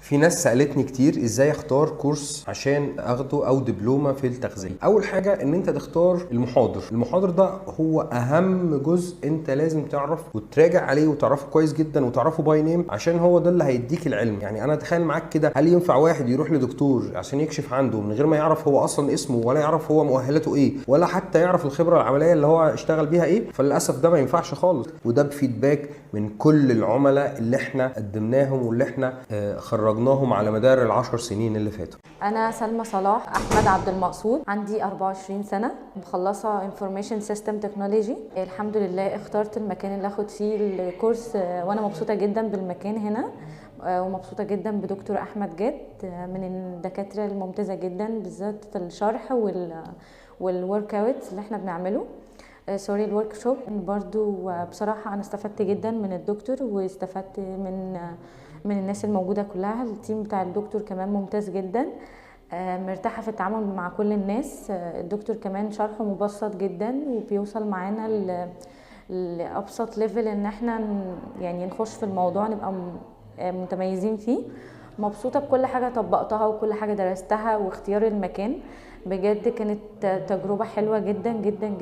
في ناس سالتني كتير ازاي اختار كورس عشان اخده او دبلومه في التغذيه. اول حاجه ان انت تختار المحاضر ده هو اهم جزء انت لازم تعرف وتراجع عليه وتعرفه كويس جدا وتعرفه باي نيم، عشان هو ده اللي هيديك العلم. يعني انا اتخيل معاك كده، هل ينفع واحد يروح لدكتور عشان يكشف عنده من غير ما يعرف هو اصلا اسمه، ولا يعرف هو مؤهلاته ايه، ولا حتى يعرف الخبره العمليه اللي هو اشتغل بيها ايه؟ فللاسف ده ما ينفعش خالص. وده بفيدباك من كل العملاء اللي احنا قدمناهم واللي احنا خرجناهم على مدار ال10 سنين اللي فاتوا. أنا سلمى صلاح أحمد عبد المقصود، عندي 24 سنة، مخلصة Information System Technology. الحمد لله اخترت المكان اللي أخد فيه الكورس وأنا مبسوطة جدا بالمكان هنا، ومبسوطة جدا بدكتور أحمد جاد، من الدكاترة الممتازة جدا بالذات في الشرح والورك اوت اللي احنا بنعمله، سوري الورك شوب. برضو بصراحة أنا استفدت جدا من الدكتور، واستفدت من الناس الموجودة كلها. التيم بتاع الدكتور كمان ممتاز جدا، مرتاحة في التعامل مع كل الناس. الدكتور كمان شرحه مبسط جدا وبيوصل معانا لأبسط ليفل ان احنا يعني نخش في الموضوع نبقى متميزين فيه. مبسوطة بكل حاجة طبقتها وكل حاجة درستها، واختيار المكان بجد كانت تجربة حلوة جدا جدا جدا.